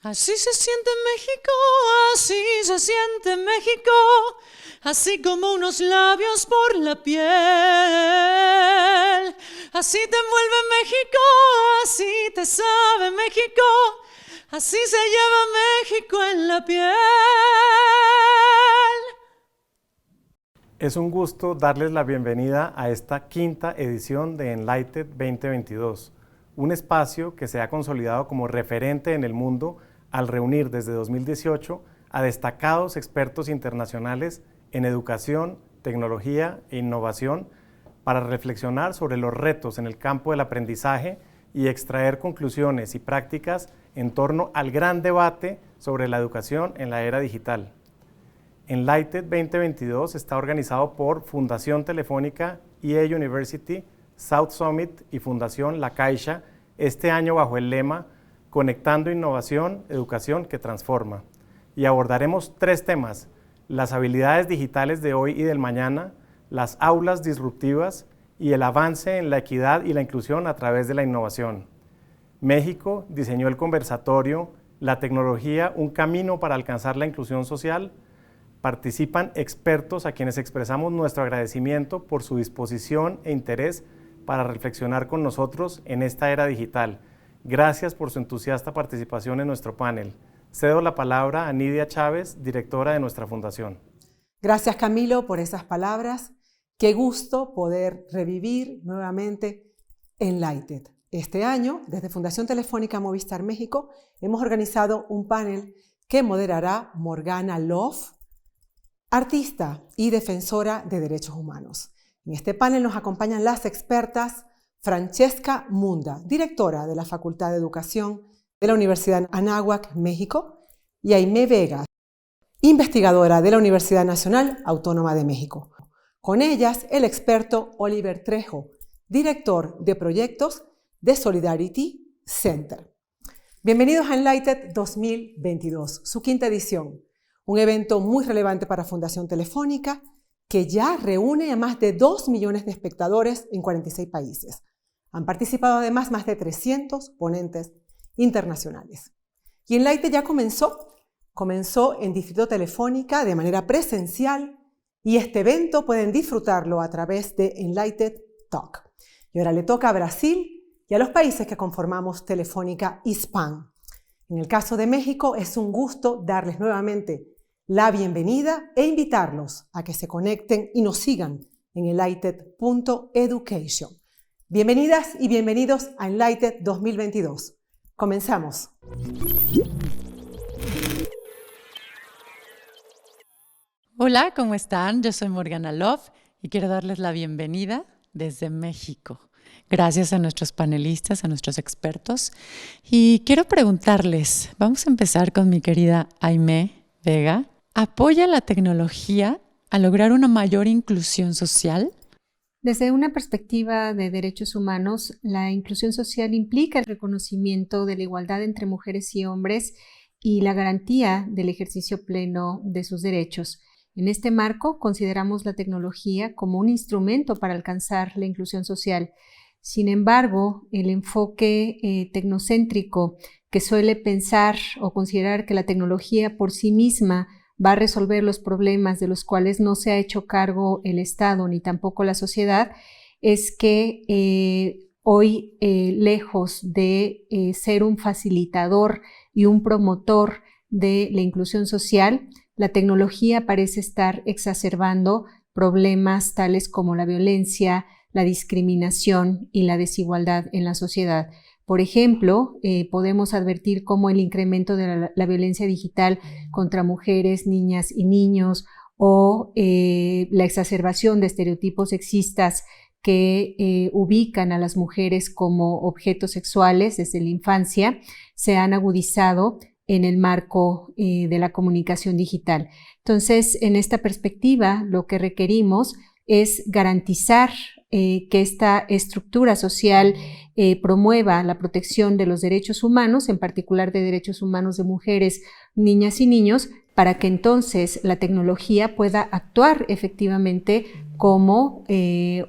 Así se siente México, así se siente México, así como unos labios por la piel. Así te envuelve México, así te sabe México, así se lleva México en la piel. Es un gusto darles la bienvenida a esta quinta edición de Enlighted 2022, un espacio que se ha consolidado como referente en el mundo al reunir desde 2018 a destacados expertos internacionales en educación, tecnología e innovación para reflexionar sobre los retos en el campo del aprendizaje y extraer conclusiones y prácticas en torno al gran debate sobre la educación en la era digital. Enlighted 2022 está organizado por Fundación Telefónica, EA University, South Summit y Fundación La Caixa, este año bajo el lema Conectando Innovación, Educación que Transforma. Y abordaremos 3 temas: las habilidades digitales de hoy y del mañana, las aulas disruptivas y el avance en la equidad y la inclusión a través de la innovación. México diseñó el conversatorio La tecnología, un camino para alcanzar la inclusión social. Participan expertos a quienes expresamos nuestro agradecimiento por su disposición e interés para reflexionar con nosotros en esta era digital. Gracias por su entusiasta participación en nuestro panel. Cedo la palabra a Nidia Chávez, directora de nuestra fundación. Gracias, Camilo, por esas palabras. Qué gusto poder revivir nuevamente Enlighted. Este año, desde Fundación Telefónica Movistar México, hemos organizado un panel que moderará Morgana Love, artista y defensora de derechos humanos. En este panel nos acompañan las expertas Francesca Munda, directora de la Facultad de Educación de la Universidad Anáhuac, México, y Aimé Vega, investigadora de la Universidad Nacional Autónoma de México. Con ellas, el experto Oliver Trejo, director de proyectos de Solidarity Center. Bienvenidos a Enlighted 2022, su quinta edición, un evento muy relevante para Fundación Telefónica que ya reúne a más de 2 millones de espectadores en 46 países. Han participado además más de 300 ponentes internacionales. Y Enlighted ya comenzó en Distrito Telefónica de manera presencial y este evento pueden disfrutarlo a través de Enlighted Talk. Y ahora le toca a Brasil y a los países que conformamos Telefónica Hispam. En el caso de México es un gusto darles nuevamente la bienvenida e invitarlos a que se conecten y nos sigan en enlighted.education. Bienvenidas y bienvenidos a Enlighted 2022. Comenzamos. Hola, ¿cómo están? Yo soy Morgana Love y quiero darles la bienvenida desde México. Gracias a nuestros panelistas, a nuestros expertos. Y quiero preguntarles, vamos a empezar con mi querida Aimé Vega. ¿Apoya la tecnología a lograr una mayor inclusión social? Desde una perspectiva de derechos humanos, la inclusión social implica el reconocimiento de la igualdad entre mujeres y hombres y la garantía del ejercicio pleno de sus derechos. En este marco, consideramos la tecnología como un instrumento para alcanzar la inclusión social. Sin embargo, el enfoque tecnocéntrico que suele pensar o considerar que la tecnología por sí misma va a resolver los problemas de los cuales no se ha hecho cargo el Estado ni tampoco la sociedad, es que hoy, lejos de ser un facilitador y un promotor de la inclusión social, la tecnología parece estar exacerbando problemas tales como la violencia, la discriminación y la desigualdad en la sociedad. Por ejemplo, podemos advertir cómo el incremento de la violencia digital contra mujeres, niñas y niños o la exacerbación de estereotipos sexistas que ubican a las mujeres como objetos sexuales desde la infancia se han agudizado en el marco de la comunicación digital. Entonces, en esta perspectiva, lo que requerimos es garantizar que esta estructura social promueva la protección de los derechos humanos, en particular de derechos humanos de mujeres, niñas y niños, para que entonces la tecnología pueda actuar efectivamente como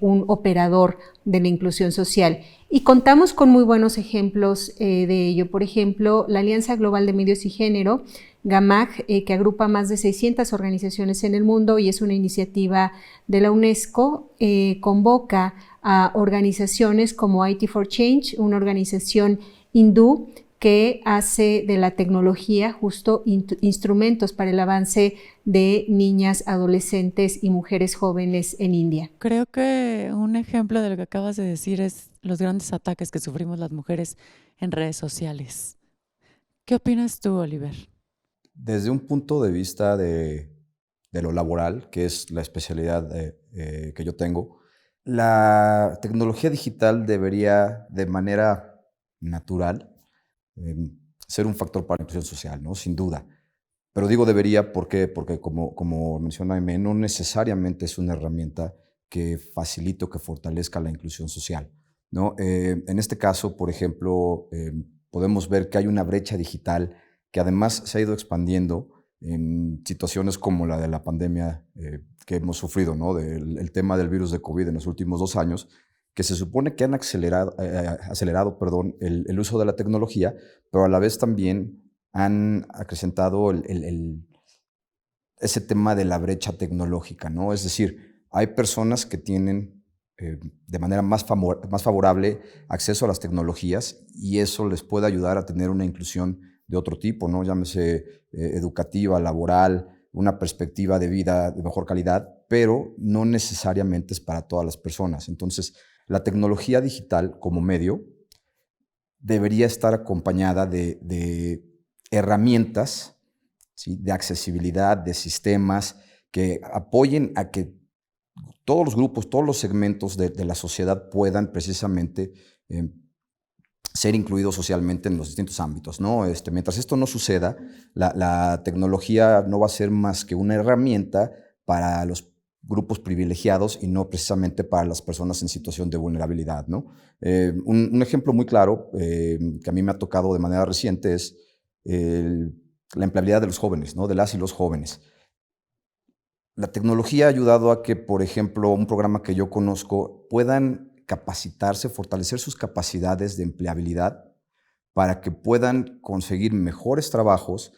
un operador de la inclusión social. Y contamos con muy buenos ejemplos de ello. Por ejemplo, la Alianza Global de Medios y Género, GAMAG, que agrupa más de 600 organizaciones en el mundo y es una iniciativa de la UNESCO, convoca a organizaciones como IT for Change, una organización hindú que hace de la tecnología justo instrumentos para el avance de niñas, adolescentes y mujeres jóvenes en India. Creo que un ejemplo de lo que acabas de decir es los grandes ataques que sufrimos las mujeres en redes sociales. ¿Qué opinas tú, Oliver? Desde un punto de vista de lo laboral, que es la especialidad que yo tengo, la tecnología digital debería de manera natural ser un factor para la inclusión social, ¿no? Sin duda. Pero digo debería porque como menciona Aimee, no necesariamente es una herramienta que facilite o que fortalezca la inclusión social, ¿no? En este caso, por ejemplo, podemos ver que hay una brecha digital que además se ha ido expandiendo en situaciones como la de la pandemia que hemos sufrido, ¿no? El tema del virus de COVID en los últimos 2 años, que se supone que han acelerado el uso de la tecnología, pero a la vez también han acrecentado ese tema de la brecha tecnológica, ¿no? Es decir, hay personas que tienen de manera más favorable acceso a las tecnologías y eso les puede ayudar a tener una inclusión de otro tipo, ¿no? Llámese educativa, laboral, una perspectiva de vida de mejor calidad, pero no necesariamente es para todas las personas. Entonces, la tecnología digital como medio debería estar acompañada de herramientas, ¿sí? De accesibilidad, de sistemas que apoyen a que todos los grupos, todos los segmentos de la sociedad puedan precisamente ser incluidos socialmente en los distintos ámbitos, ¿no? Mientras esto no suceda, la tecnología no va a ser más que una herramienta para los grupos privilegiados y no precisamente para las personas en situación de vulnerabilidad, ¿no? Un ejemplo muy claro que a mí me ha tocado de manera reciente es la empleabilidad de los jóvenes, ¿no? De las y los jóvenes. La tecnología ha ayudado a que, por ejemplo, un programa que yo conozco puedan capacitarse, fortalecer sus capacidades de empleabilidad para que puedan conseguir mejores trabajos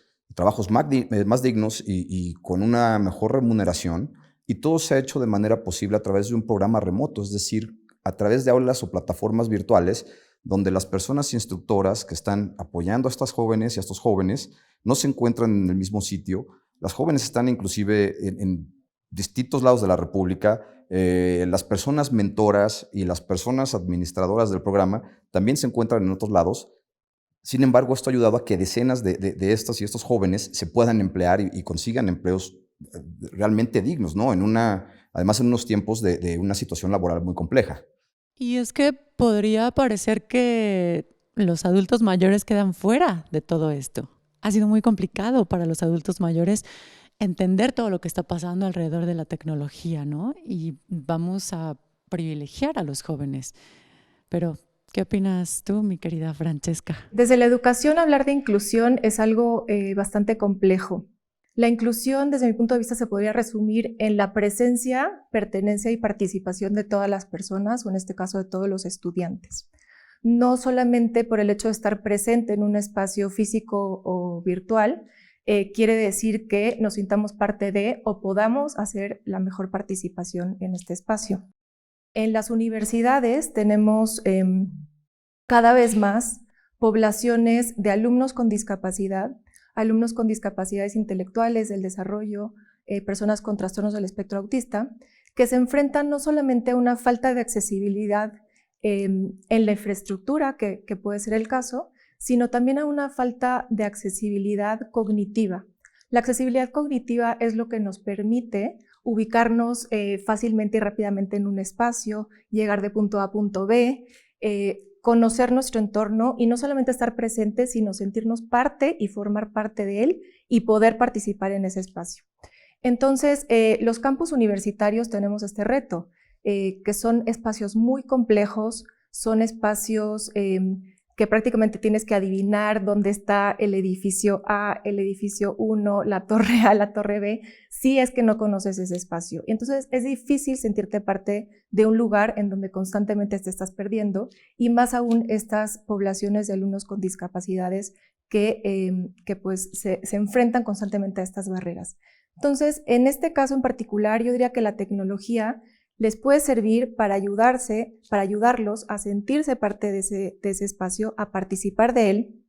más dignos y con una mejor remuneración. Y todo se ha hecho de manera posible a través de un programa remoto, es decir, a través de aulas o plataformas virtuales donde las personas instructoras que están apoyando a estas jóvenes y a estos jóvenes no se encuentran en el mismo sitio. Las jóvenes están inclusive en distintos lados de la República. Las personas mentoras y las personas administradoras del programa también se encuentran en otros lados. Sin embargo, esto ha ayudado a que decenas de estas y estos jóvenes se puedan emplear y consigan empleos realmente dignos, ¿no? Además en unos tiempos de una situación laboral muy compleja. Y es que podría parecer que los adultos mayores quedan fuera de todo esto. Ha sido muy complicado para los adultos mayores entender todo lo que está pasando alrededor de la tecnología, ¿no? Y vamos a privilegiar a los jóvenes. Pero, ¿qué opinas tú, mi querida Francesca? Desde la educación, hablar de inclusión es algo bastante complejo. La inclusión, desde mi punto de vista, se podría resumir en la presencia, pertenencia y participación de todas las personas, o en este caso de todos los estudiantes. No solamente por el hecho de estar presente en un espacio físico o virtual, quiere decir que nos sintamos parte de o podamos hacer la mejor participación en este espacio. En las universidades tenemos cada vez más poblaciones de alumnos con discapacidades intelectuales, del desarrollo, personas con trastornos del espectro autista, que se enfrentan no solamente a una falta de accesibilidad en la infraestructura, que puede ser el caso, sino también a una falta de accesibilidad cognitiva. La accesibilidad cognitiva es lo que nos permite ubicarnos fácilmente y rápidamente en un espacio, llegar de punto A a punto B, conocer nuestro entorno y no solamente estar presentes, sino sentirnos parte y formar parte de él y poder participar en ese espacio. Entonces, los campus universitarios tenemos este reto, que son espacios muy complejos, son espacios que prácticamente tienes que adivinar dónde está el edificio A, el edificio 1, la torre A, la torre B, si es que no conoces ese espacio. Y entonces es difícil sentirte parte de un lugar en donde constantemente te estás perdiendo, y más aún estas poblaciones de alumnos con discapacidades que pues se enfrentan constantemente a estas barreras. Entonces, en este caso en particular, yo diría que la tecnología les puede servir para ayudarlos a sentirse parte de ese espacio, a participar de él.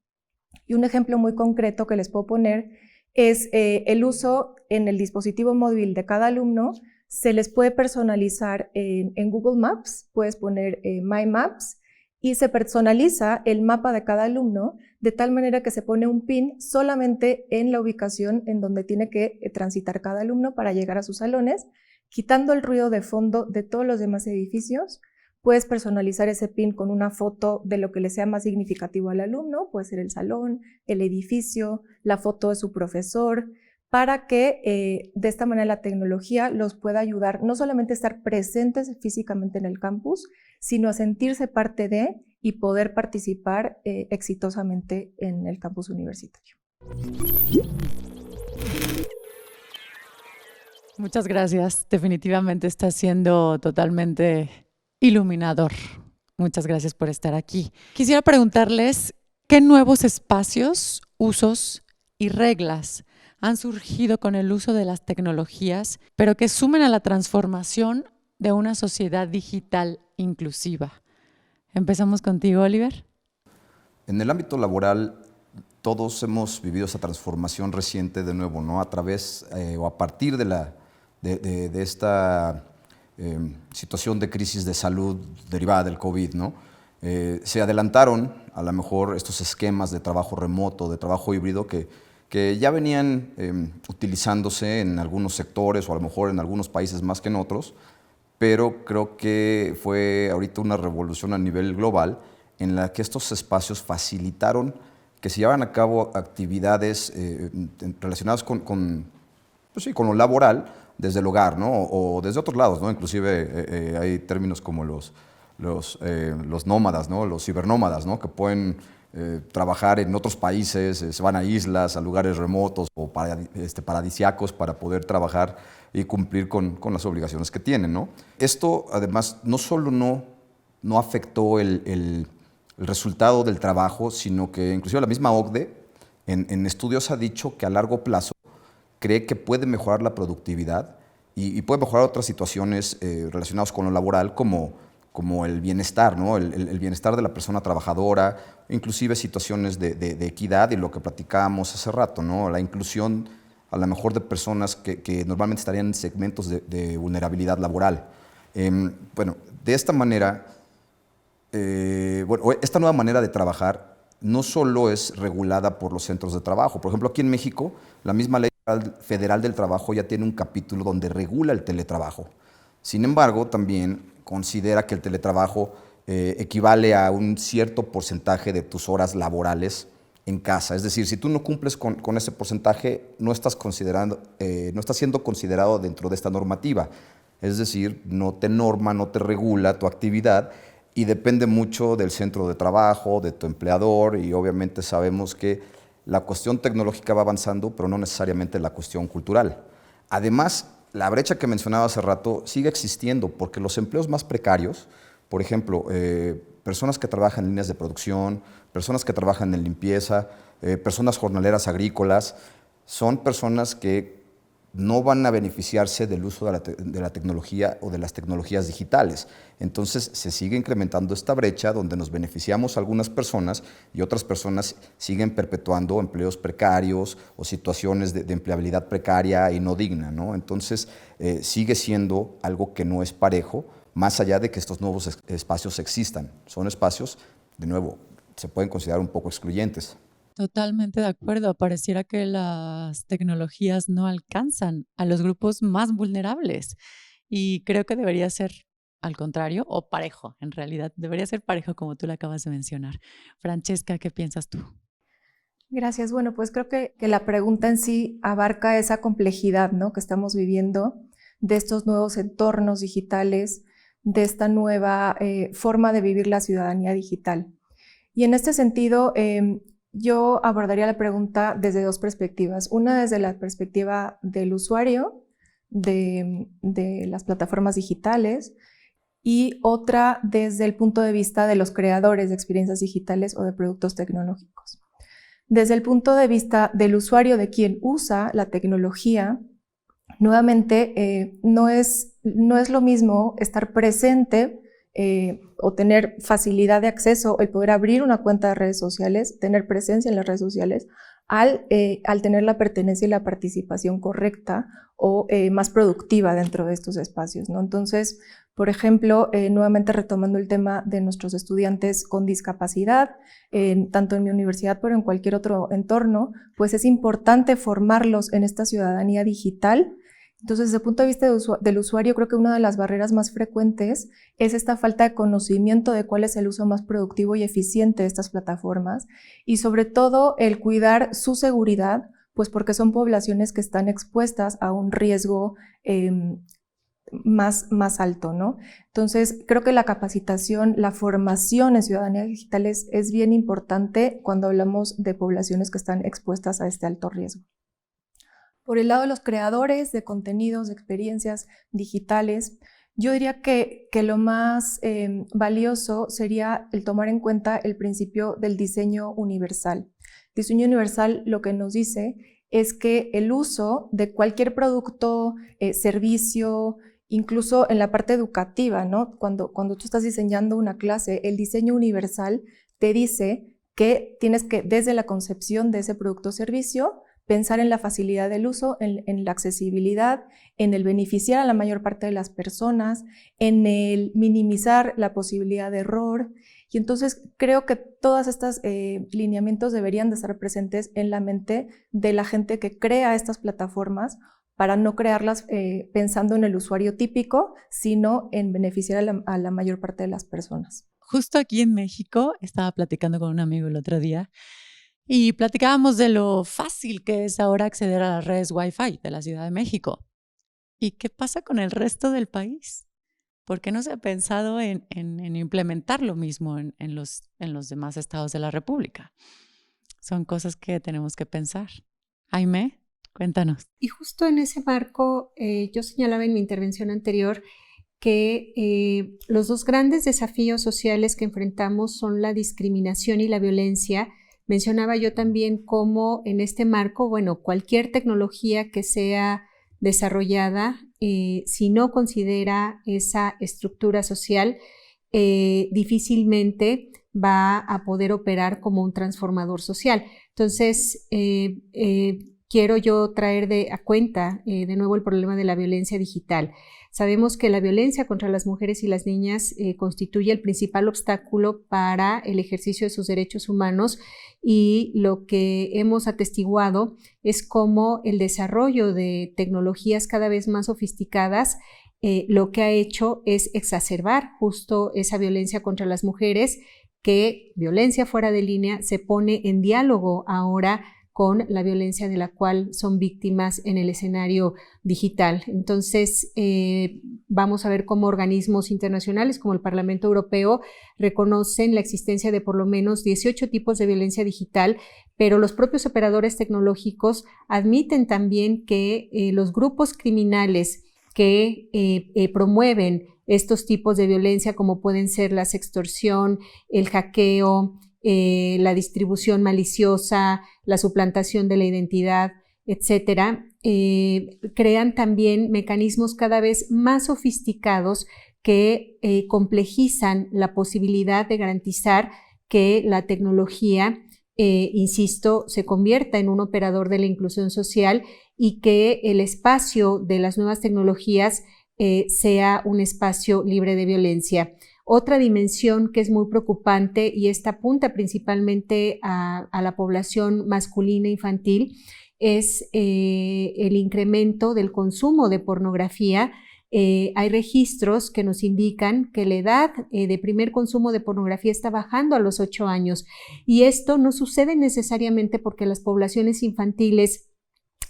Y un ejemplo muy concreto que les puedo poner es el uso en el dispositivo móvil de cada alumno. Se les puede personalizar en Google Maps, puedes poner My Maps, y se personaliza el mapa de cada alumno de tal manera que se pone un pin solamente en la ubicación en donde tiene que transitar cada alumno para llegar a sus salones. Quitando el ruido de fondo de todos los demás edificios, puedes personalizar ese pin con una foto de lo que le sea más significativo al alumno, puede ser el salón, el edificio, la foto de su profesor, para que de esta manera la tecnología los pueda ayudar no solamente a estar presentes físicamente en el campus, sino a sentirse parte de y poder participar exitosamente en el campus universitario. Muchas gracias. Definitivamente está siendo totalmente iluminador. Muchas gracias por estar aquí. Quisiera preguntarles qué nuevos espacios, usos y reglas han surgido con el uso de las tecnologías, pero que sumen a la transformación de una sociedad digital inclusiva. Empezamos contigo, Oliver. En el ámbito laboral, todos hemos vivido esa transformación reciente de nuevo, ¿no? A través o a partir de esta situación de crisis de salud derivada del COVID, ¿no? Se adelantaron a lo mejor estos esquemas de trabajo remoto, de trabajo híbrido que ya venían utilizándose en algunos sectores o a lo mejor en algunos países más que en otros, pero creo que fue ahorita una revolución a nivel global en la que estos espacios facilitaron que se llevaran a cabo actividades relacionadas con lo laboral desde el hogar, ¿no? O desde otros lados, ¿no? Inclusive hay términos como los nómadas, ¿no? Los cibernómadas, ¿no? Que pueden trabajar en otros países, se van a islas, a lugares remotos o paradisíacos para poder trabajar y cumplir con las obligaciones que tienen, ¿no? Esto, además, no solo no afectó el resultado del trabajo, sino que inclusive la misma OCDE en estudios ha dicho que a largo plazo cree que puede mejorar la productividad y puede mejorar otras situaciones relacionadas con lo laboral, como el bienestar, ¿no? El bienestar de la persona trabajadora, inclusive situaciones de equidad y lo que platicábamos hace rato, ¿no? La inclusión a lo mejor de personas que normalmente estarían en segmentos de vulnerabilidad laboral. Bueno, de esta manera, esta nueva manera de trabajar no solo es regulada por los centros de trabajo. Por ejemplo, aquí en México, la misma Ley Federal del Trabajo ya tiene un capítulo donde regula el teletrabajo. Sin embargo, también considera que el teletrabajo equivale a un cierto porcentaje de tus horas laborales en casa. Es decir, si tú no cumples con ese porcentaje, no estás siendo considerado dentro de esta normativa. Es decir, no te norma, no te regula tu actividad y depende mucho del centro de trabajo, de tu empleador, y obviamente sabemos que la cuestión tecnológica va avanzando, pero no necesariamente la cuestión cultural. Además, la brecha que mencionaba hace rato sigue existiendo porque los empleos más precarios, por ejemplo, personas que trabajan en líneas de producción, personas que trabajan en limpieza, personas jornaleras agrícolas, son personas que no van a beneficiarse del uso de la tecnología o de las tecnologías digitales. Entonces se sigue incrementando esta brecha donde nos beneficiamos algunas personas y otras personas siguen perpetuando empleos precarios o situaciones de empleabilidad precaria y no digna, ¿no? Entonces sigue siendo algo que no es parejo, más allá de que estos nuevos espacios existan. Son espacios, de nuevo, se pueden considerar un poco excluyentes. Totalmente de acuerdo. Pareciera que las tecnologías no alcanzan a los grupos más vulnerables y creo que debería ser al contrario o parejo, en realidad. Debería ser parejo como tú lo acabas de mencionar. Francesca, ¿qué piensas tú? Gracias. Bueno, pues creo que la pregunta en sí abarca esa complejidad, ¿no?, que estamos viviendo de estos nuevos entornos digitales, de esta nueva forma de vivir la ciudadanía digital. Y en este sentido, yo abordaría la pregunta desde dos perspectivas. Una desde la perspectiva del usuario de las plataformas digitales y otra desde el punto de vista de los creadores de experiencias digitales o de productos tecnológicos. Desde el punto de vista del usuario, de quien usa la tecnología, nuevamente no es lo mismo estar presente o tener facilidad de acceso, el poder abrir una cuenta de redes sociales, tener presencia en las redes sociales, al tener la pertenencia y la participación correcta o más productiva dentro de estos espacios, ¿no? Entonces, por ejemplo, nuevamente retomando el tema de nuestros estudiantes con discapacidad, tanto en mi universidad pero en cualquier otro entorno, pues es importante formarlos en esta ciudadanía digital. Entonces, desde el punto de vista del usuario, creo que una de las barreras más frecuentes es esta falta de conocimiento de cuál es el uso más productivo y eficiente de estas plataformas y sobre todo el cuidar su seguridad, pues porque son poblaciones que están expuestas a un riesgo más alto, ¿no? Entonces, creo que la capacitación, la formación en ciudadanía digital es bien importante cuando hablamos de poblaciones que están expuestas a este alto riesgo. Por el lado de los creadores de contenidos, de experiencias digitales, yo diría que lo más valioso sería el tomar en cuenta el principio del diseño universal. Diseño universal lo que nos dice es que el uso de cualquier producto, servicio, incluso en la parte educativa, ¿no? Cuando tú estás diseñando una clase, el diseño universal te dice que tienes que, desde la concepción de ese producto o servicio, pensar en la facilidad del uso, en la accesibilidad, en el beneficiar a la mayor parte de las personas, en el minimizar la posibilidad de error. Y entonces creo que todos estos lineamientos deberían de estar presentes en la mente de la gente que crea estas plataformas para no crearlas pensando en el usuario típico, sino en beneficiar a la mayor parte de las personas. Justo aquí en México, estaba platicando con un amigo el otro día, y platicábamos de lo fácil que es ahora acceder a las redes Wi-Fi de la Ciudad de México. ¿Y qué pasa con el resto del país? ¿Por qué no se ha pensado en implementar lo mismo en los demás estados de la República? Son cosas que tenemos que pensar. Jaime, cuéntanos. Y justo en ese marco, yo señalaba en mi intervención anterior que los dos grandes desafíos sociales que enfrentamos son la discriminación y la violencia. Mencionaba yo también cómo en este marco, bueno, cualquier tecnología que sea desarrollada, si no considera esa estructura social, difícilmente va a poder operar como un transformador social. Entonces, quiero yo traer a cuenta de nuevo el problema de la violencia digital. Sabemos que la violencia contra las mujeres y las niñas constituye el principal obstáculo para el ejercicio de sus derechos humanos y lo que hemos atestiguado es cómo el desarrollo de tecnologías cada vez más sofisticadas lo que ha hecho es exacerbar justo esa violencia contra las mujeres, que violencia fuera de línea se pone en diálogo ahora con la violencia de la cual son víctimas en el escenario digital. Entonces, vamos a ver cómo organismos internacionales como el Parlamento Europeo reconocen la existencia de por lo menos 18 tipos de violencia digital, pero los propios operadores tecnológicos admiten también que los grupos criminales que promueven estos tipos de violencia, como pueden ser la sextorsión, el hackeo, la distribución maliciosa, la suplantación de la identidad, etcétera, crean también mecanismos cada vez más sofisticados que complejizan la posibilidad de garantizar que la tecnología, insisto, se convierta en un operador de la inclusión social y que el espacio de las nuevas tecnologías sea un espacio libre de violencia. Otra dimensión que es muy preocupante y esta apunta principalmente a la población masculina infantil es el incremento del consumo de pornografía. Hay registros que nos indican que la edad de primer consumo de pornografía está bajando a los 8 años y esto no sucede necesariamente porque las poblaciones infantiles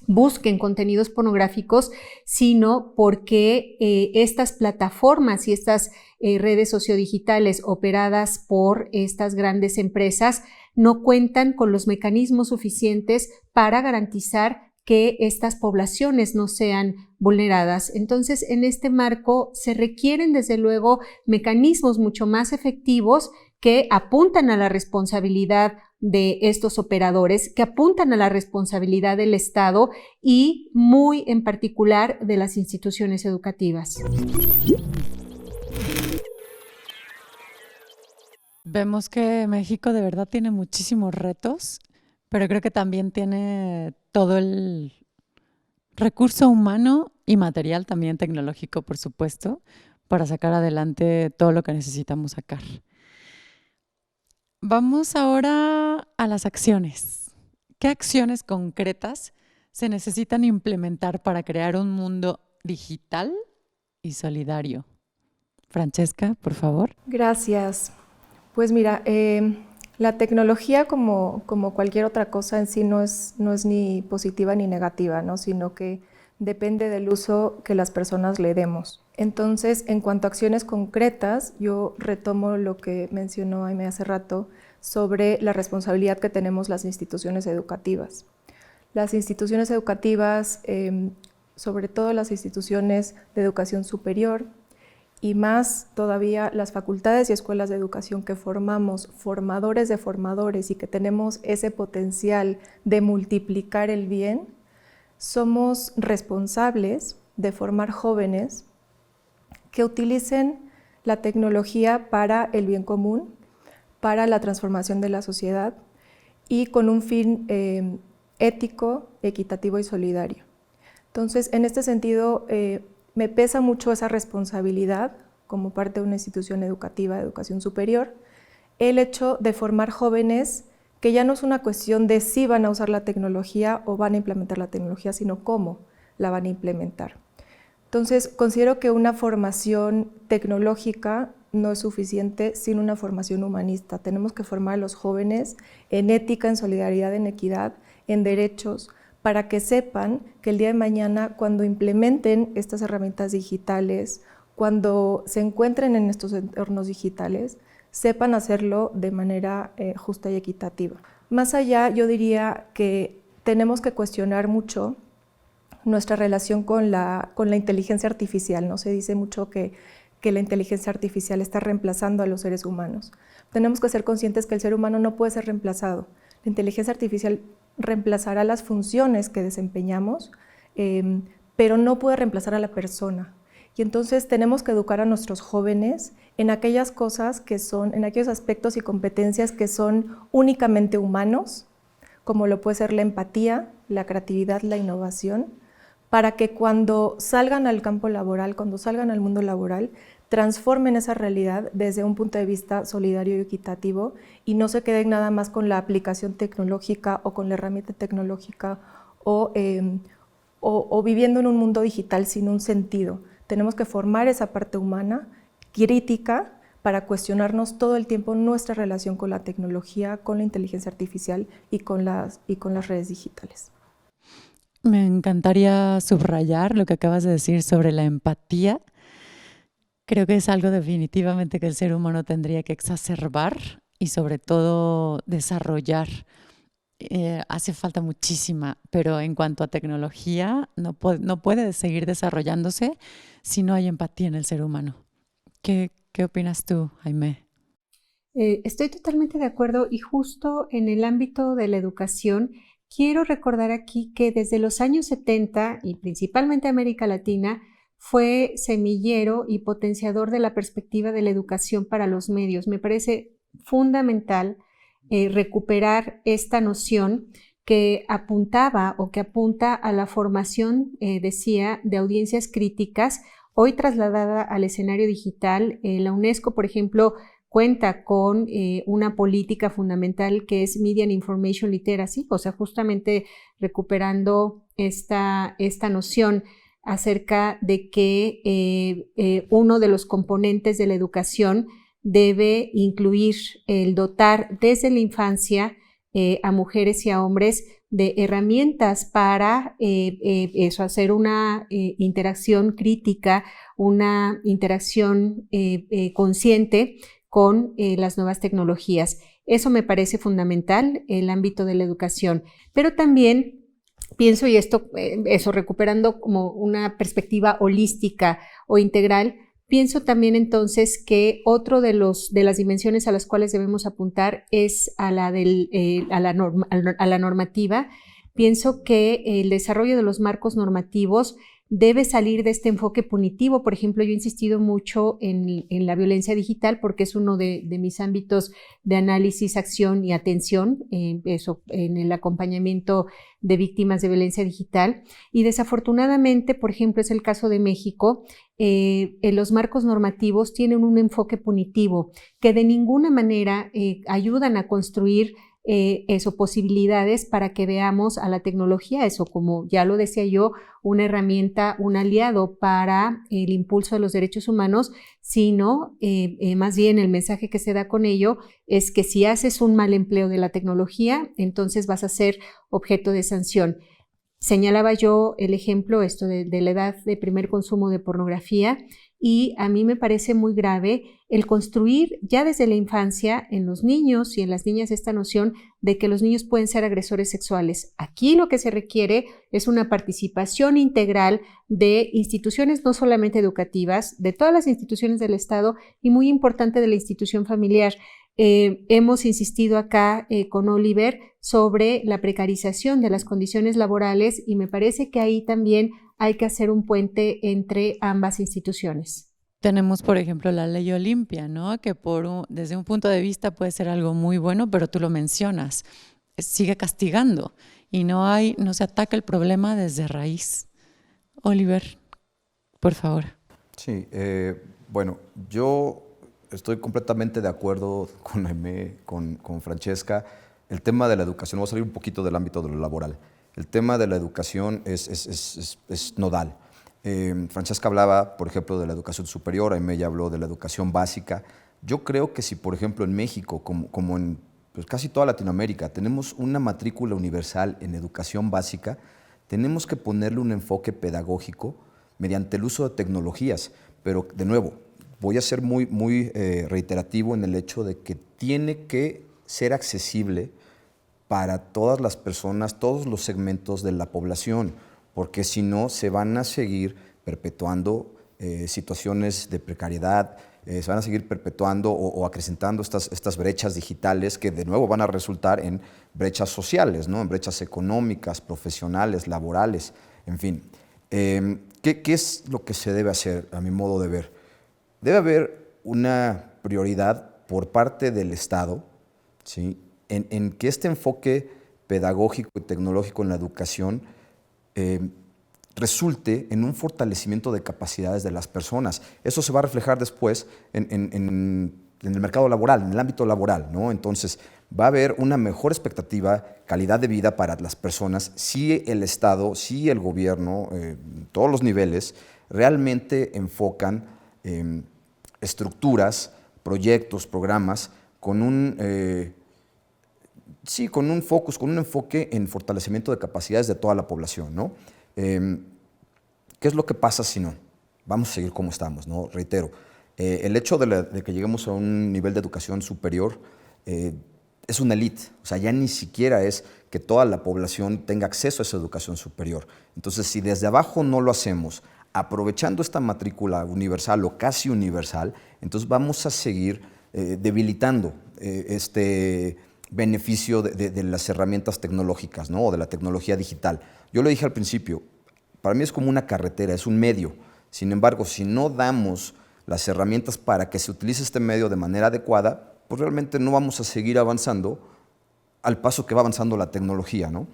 busquen contenidos pornográficos, sino porque estas plataformas y estas redes sociodigitales operadas por estas grandes empresas no cuentan con los mecanismos suficientes para garantizar que estas poblaciones no sean vulneradas. Entonces, en este marco se requieren, desde luego, mecanismos mucho más efectivos que apuntan a la responsabilidad de estos operadores, que apuntan a la responsabilidad del Estado y muy en particular de las instituciones educativas. Vemos que México de verdad tiene muchísimos retos, pero creo que también tiene todo el recurso humano y material, también tecnológico, por supuesto, para sacar adelante todo lo que necesitamos sacar. Vamos ahora a las acciones. ¿Qué acciones concretas se necesitan implementar para crear un mundo digital y solidario? Francesca, por favor. Gracias. Pues mira, la tecnología como cualquier otra cosa en sí no es ni positiva ni negativa, ¿no? Sino que depende del uso que las personas le demos. Entonces, en cuanto a acciones concretas, yo retomo lo que mencionó Aimee hace rato sobre la responsabilidad que tenemos las instituciones educativas. Las instituciones educativas, sobre todo las instituciones de educación superior, y más todavía las facultades y escuelas de educación que formamos formadores de formadores y que tenemos ese potencial de multiplicar el bien, somos responsables de formar jóvenes que utilicen la tecnología para el bien común, para la transformación de la sociedad y con un fin ético, equitativo y solidario. Entonces, en este sentido, me pesa mucho esa responsabilidad como parte de una institución educativa de educación superior, el hecho de formar jóvenes que ya no es una cuestión de si van a usar la tecnología o van a implementar la tecnología, sino cómo la van a implementar. Entonces, considero que una formación tecnológica no es suficiente sin una formación humanista. Tenemos que formar a los jóvenes en ética, en solidaridad, en equidad, en derechos, para que sepan que el día de mañana, cuando implementen estas herramientas digitales, cuando se encuentren en estos entornos digitales, sepan hacerlo de manera justa y equitativa. Más allá, yo diría que tenemos que cuestionar mucho nuestra relación con la inteligencia artificial, ¿no? Se dice mucho que la inteligencia artificial está reemplazando a los seres humanos. Tenemos que ser conscientes que el ser humano no puede ser reemplazado. La inteligencia artificial reemplazará las funciones que desempeñamos, pero no puede reemplazar a la persona. Y entonces tenemos que educar a nuestros jóvenes en aquellas cosas que son, en aquellos aspectos y competencias que son únicamente humanos, como lo puede ser la empatía, la creatividad, la innovación, para que cuando salgan al campo laboral, cuando salgan al mundo laboral, transformen esa realidad desde un punto de vista solidario y equitativo y no se queden nada más con la aplicación tecnológica o con la herramienta tecnológica o viviendo en un mundo digital sin un sentido. Tenemos que formar esa parte humana, crítica, para cuestionarnos todo el tiempo nuestra relación con la tecnología, con la inteligencia artificial y con las redes digitales. Me encantaría subrayar lo que acabas de decir sobre la empatía. Creo que es algo definitivamente que el ser humano tendría que exacerbar y sobre todo desarrollar. Hace falta muchísima, pero en cuanto a tecnología no puede seguir desarrollándose si no hay empatía en el ser humano. ¿Qué opinas tú, Aimee? Estoy totalmente de acuerdo y justo en el ámbito de la educación quiero recordar aquí que desde los años 70 y principalmente América Latina fue semillero y potenciador de la perspectiva de la educación para los medios. Me parece fundamental recuperar esta noción que apuntaba o que apunta a la formación, decía, de audiencias críticas, hoy trasladada al escenario digital. La UNESCO, por ejemplo, cuenta con una política fundamental que es Media and Information Literacy, o sea, justamente recuperando esta noción acerca de que uno de los componentes de la educación debe incluir el dotar desde la infancia a mujeres y a hombres de herramientas para hacer una interacción crítica, una interacción consciente con las nuevas tecnologías. Eso me parece fundamental, el ámbito de la educación. Pero también pienso, y eso recuperando como una perspectiva holística o integral, pienso también entonces que otro de las dimensiones a las cuales debemos apuntar es a la normativa. Pienso que el desarrollo de los marcos normativos debe salir de este enfoque punitivo. Por ejemplo, yo he insistido mucho en la violencia digital porque es uno de mis ámbitos de análisis, acción y atención, en el acompañamiento de víctimas de violencia digital. Y desafortunadamente, por ejemplo, es el caso de México, los marcos normativos tienen un enfoque punitivo que de ninguna manera ayudan a construir posibilidades para que veamos a la tecnología, como ya lo decía yo, una herramienta, un aliado para el impulso de los derechos humanos, sino más bien el mensaje que se da con ello es que si haces un mal empleo de la tecnología, entonces vas a ser objeto de sanción. Señalaba yo el ejemplo de la edad de primer consumo de pornografía, y a mí me parece muy grave el construir ya desde la infancia en los niños y en las niñas esta noción de que los niños pueden ser agresores sexuales. Aquí lo que se requiere es una participación integral de instituciones no solamente educativas, de todas las instituciones del Estado y muy importante de la institución familiar. Hemos insistido acá con Oliver sobre la precarización de las condiciones laborales y me parece que ahí también hay que hacer un puente entre ambas instituciones. Tenemos, por ejemplo, la ley Olimpia, ¿no? Que desde un punto de vista puede ser algo muy bueno, pero tú lo mencionas, sigue castigando y no se ataca el problema desde raíz. Oliver, por favor. Sí, bueno, yo estoy completamente de acuerdo con Aimé, con Francesca. El tema de la educación, voy a salir un poquito del ámbito de lo laboral. El tema de la educación es nodal. Francesca hablaba, por ejemplo, de la educación superior, Aimé ya habló de la educación básica. Yo creo que si, por ejemplo, en México, como en casi toda Latinoamérica, tenemos una matrícula universal en educación básica, tenemos que ponerle un enfoque pedagógico mediante el uso de tecnologías. Pero, de nuevo, voy a ser muy reiterativo en el hecho de que tiene que ser accesible para todas las personas, todos los segmentos de la población, porque si no se van a seguir perpetuando situaciones de precariedad, se van a seguir perpetuando o acrecentando estas brechas digitales que de nuevo van a resultar en brechas sociales, ¿no? En brechas económicas, profesionales, laborales, en fin. ¿Qué es lo que se debe hacer, a mi modo de ver? Debe haber una prioridad por parte del Estado, ¿sí? En que este enfoque pedagógico y tecnológico en la educación resulte en un fortalecimiento de capacidades de las personas. Eso se va a reflejar después en el mercado laboral, en el ámbito laboral, ¿no? Entonces, va a haber una mejor expectativa, calidad de vida para las personas si el Estado, si el gobierno, todos los niveles, realmente enfocan estructuras, proyectos, programas con un focus, con un enfoque en fortalecimiento de capacidades de toda la población, ¿no? ¿Qué es lo que pasa si no? Vamos a seguir como estamos, ¿no? Reitero, el hecho de que lleguemos a un nivel de educación superior es una élite, o sea, ya ni siquiera es que toda la población tenga acceso a esa educación superior. Entonces, si desde abajo no lo hacemos, aprovechando esta matrícula universal o casi universal, entonces vamos a seguir debilitando este beneficio de las herramientas tecnológicas, ¿no? O de la tecnología digital. Yo lo dije al principio, para mí es como una carretera, es un medio. Sin embargo, si no damos las herramientas para que se utilice este medio de manera adecuada, pues realmente no vamos a seguir avanzando al paso que va avanzando la tecnología, ¿no?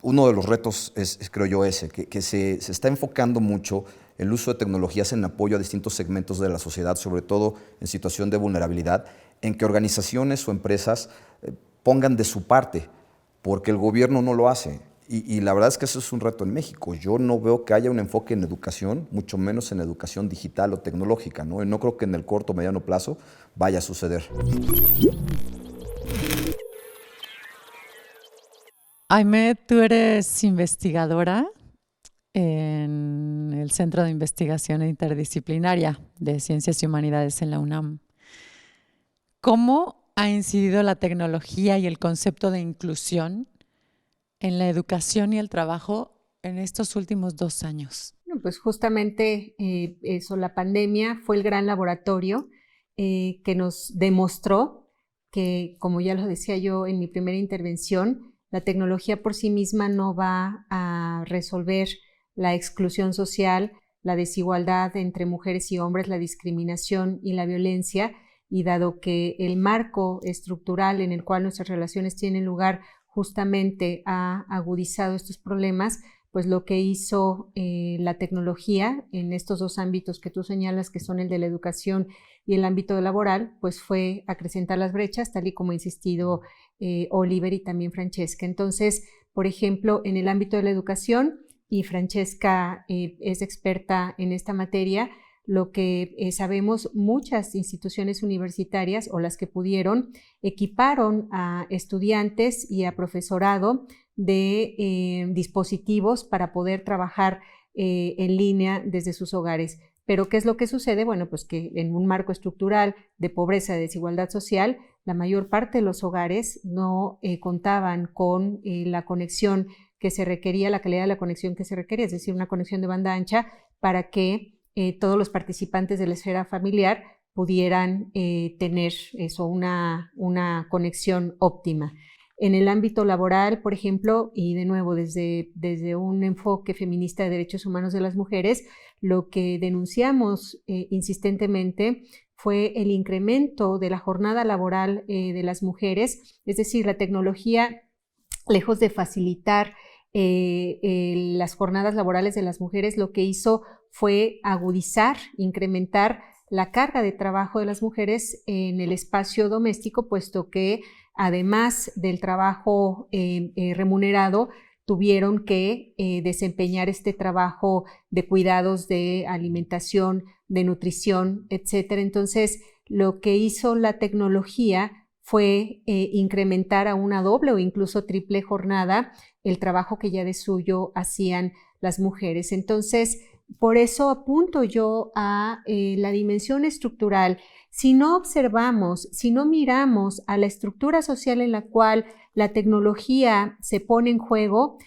Uno de los retos es creo yo, que se está enfocando mucho el uso de tecnologías en apoyo a distintos segmentos de la sociedad, sobre todo en situación de vulnerabilidad, en que organizaciones o empresas pongan de su parte, porque el gobierno no lo hace. Y la verdad es que eso es un reto en México. Yo no veo que haya un enfoque en educación, mucho menos en educación digital o tecnológica, ¿no? Y no creo que en el corto o mediano plazo vaya a suceder. Aimee, tú eres investigadora en el Centro de Investigación Interdisciplinaria de Ciencias y Humanidades en la UNAM. ¿Cómo ha incidido la tecnología y el concepto de inclusión en la educación y el trabajo en estos últimos 2 años? Bueno, pues justamente eso, la pandemia fue el gran laboratorio que nos demostró que, como ya lo decía yo en mi primera intervención, la tecnología por sí misma no va a resolver la exclusión social, la desigualdad entre mujeres y hombres, la discriminación y la violencia, y dado que el marco estructural en el cual nuestras relaciones tienen lugar justamente ha agudizado estos problemas, pues lo que hizo la tecnología en estos 2 ámbitos que tú señalas, que son el de la educación y el ámbito laboral, pues fue acrecentar las brechas, tal y como ha insistido Oliver y también Francesca. Entonces, por ejemplo, en el ámbito de la educación, y Francesca es experta en esta materia, lo que sabemos, muchas instituciones universitarias o las que pudieron equiparon a estudiantes y a profesorado de dispositivos para poder trabajar en línea desde sus hogares. Pero ¿qué es lo que sucede? Bueno, pues que en un marco estructural de pobreza y desigualdad social, la mayor parte de los hogares no contaban con la conexión que se requería, la calidad de la conexión que se requería, es decir, una conexión de banda ancha para que todos los participantes de la esfera familiar pudieran tener eso, una conexión óptima. En el ámbito laboral, por ejemplo, y de nuevo desde un enfoque feminista de derechos humanos de las mujeres, lo que denunciamos insistentemente fue el incremento de la jornada laboral de las mujeres, es decir, la tecnología, lejos de facilitar las jornadas laborales de las mujeres, lo que hizo fue agudizar, incrementar la carga de trabajo de las mujeres en el espacio doméstico, puesto que además del trabajo remunerado, tuvieron que desempeñar este trabajo de cuidados, de alimentación, de nutrición, etc. Entonces, lo que hizo la tecnología fue incrementar a una doble o incluso triple jornada el trabajo que ya de suyo hacían las mujeres. Entonces, por eso apunto yo a la dimensión estructural. Si no observamos, si no miramos a la estructura social en la cual la tecnología se pone en juego,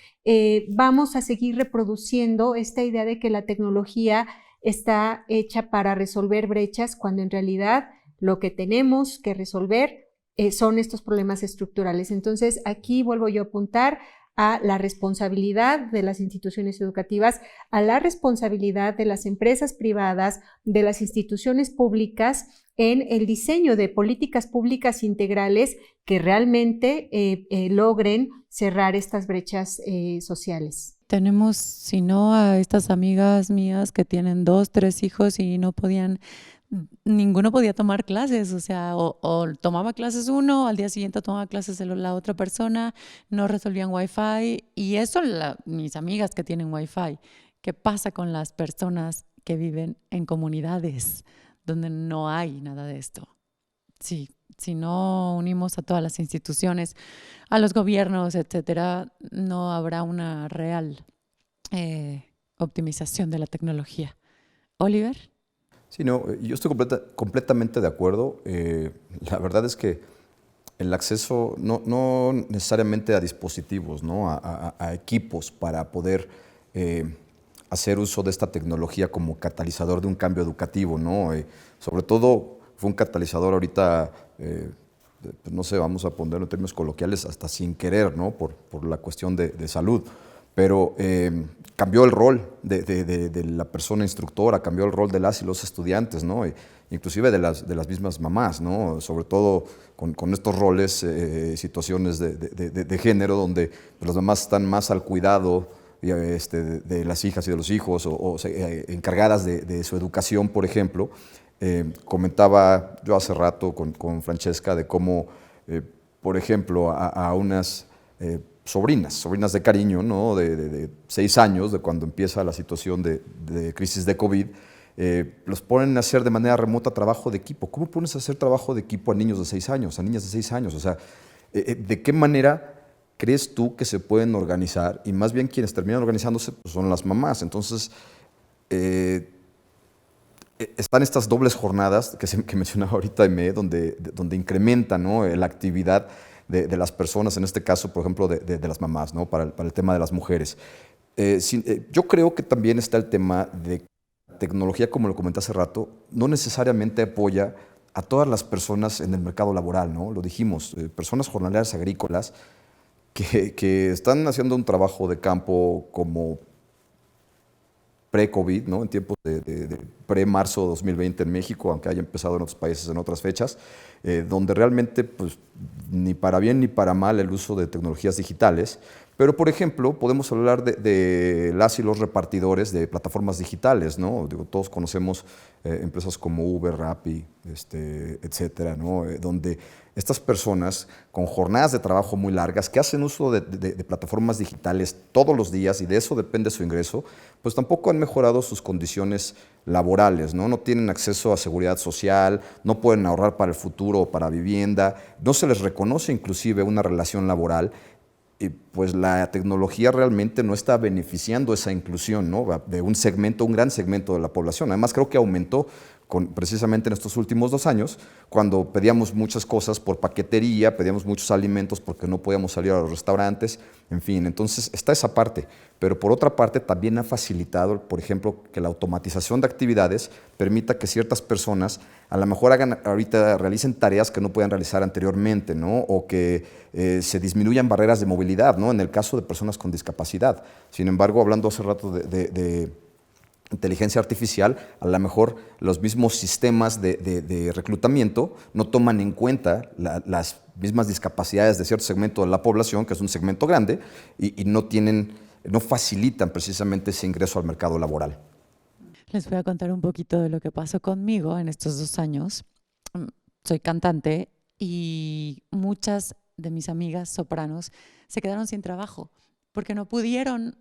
vamos a seguir reproduciendo esta idea de que la tecnología está hecha para resolver brechas, cuando en realidad lo que tenemos que resolver son estos problemas estructurales. Entonces, aquí vuelvo yo a apuntar a la responsabilidad de las instituciones educativas, a la responsabilidad de las empresas privadas, de las instituciones públicas en el diseño de políticas públicas integrales que realmente logren cerrar estas brechas sociales. Tenemos, si no, a estas amigas mías que tienen 2, 3 hijos y ninguno podía tomar clases, o sea, o tomaba clases uno, al día siguiente tomaba clases de la otra persona, no resolvían Wi-Fi, y eso mis amigas que tienen Wi-Fi. ¿Qué pasa con las personas que viven en comunidades donde no hay nada de esto? Sí, si no unimos a todas las instituciones, a los gobiernos, etcétera, no habrá una real optimización de la tecnología. Oliver. Sí, no, yo estoy completamente de acuerdo. La verdad es que el acceso no necesariamente a dispositivos, ¿no? a equipos para poder hacer uso de esta tecnología como catalizador de un cambio educativo, ¿no? Sobre todo fue un catalizador ahorita, no sé, vamos a ponerlo en términos coloquiales, hasta sin querer, ¿no? por la cuestión de salud. Pero cambió el rol de la persona instructora, cambió el rol de las y los estudiantes, ¿no? Inclusive de las mismas mamás, ¿no? Sobre todo con estos roles, situaciones de género, donde las mamás están más al cuidado de las hijas y de los hijos, o encargadas de su educación, por ejemplo. Comentaba yo hace rato con Francesca de cómo, por ejemplo, a unas sobrinas de cariño, ¿no? de 6 años, de cuando empieza la situación de crisis de COVID, los ponen a hacer de manera remota trabajo de equipo. ¿Cómo pones a hacer trabajo de equipo a niños de 6 años, a niñas de 6 años? O sea, ¿de qué manera crees tú que se pueden organizar? Y más bien quienes terminan organizándose pues, son las mamás. Entonces, están estas dobles jornadas que mencionaba ahorita Aimee, donde incrementan, ¿no?, la actividad de las personas, en este caso, por ejemplo, de las mamás, ¿no?, para el tema de las mujeres. Yo creo que también está el tema de tecnología, como lo comenté hace rato, no necesariamente apoya a todas las personas en el mercado laboral, ¿no? Lo dijimos, personas jornaleras agrícolas que están haciendo un trabajo de campo como pre-COVID, ¿no?, en tiempos de pre-marzo 2020 en México, aunque haya empezado en otros países en otras fechas, donde realmente pues, ni para bien ni para mal el uso de tecnologías digitales. Pero, por ejemplo, podemos hablar de las y los repartidores de plataformas digitales, ¿no? Digo, todos conocemos empresas como Uber, Rappi, etcétera, ¿no? Donde estas personas con jornadas de trabajo muy largas, que hacen uso de plataformas digitales todos los días y de eso depende su ingreso, pues tampoco han mejorado sus condiciones laborales, ¿no? No tienen acceso a seguridad social, no pueden ahorrar para el futuro o para vivienda, no se les reconoce inclusive una relación laboral. Y pues la tecnología realmente no está beneficiando esa inclusión, ¿no?, de un segmento, un gran segmento de la población. Además, creo que aumentó precisamente en estos últimos 2 años, cuando pedíamos muchas cosas por paquetería, pedíamos muchos alimentos porque no podíamos salir a los restaurantes, en fin, entonces está esa parte. Pero por otra parte también ha facilitado, por ejemplo, que la automatización de actividades permita que ciertas personas a lo mejor realicen tareas que no podían realizar anteriormente, ¿no?, o que se disminuyan barreras de movilidad, ¿no?, en el caso de personas con discapacidad. Sin embargo, hablando hace rato de inteligencia artificial, a lo mejor los mismos sistemas de reclutamiento no toman en cuenta las mismas discapacidades de cierto segmento de la población, que es un segmento grande, y no facilitan precisamente ese ingreso al mercado laboral. Les voy a contar un poquito de lo que pasó conmigo en estos 2 años. Soy cantante y muchas de mis amigas sopranos se quedaron sin trabajo porque no pudieron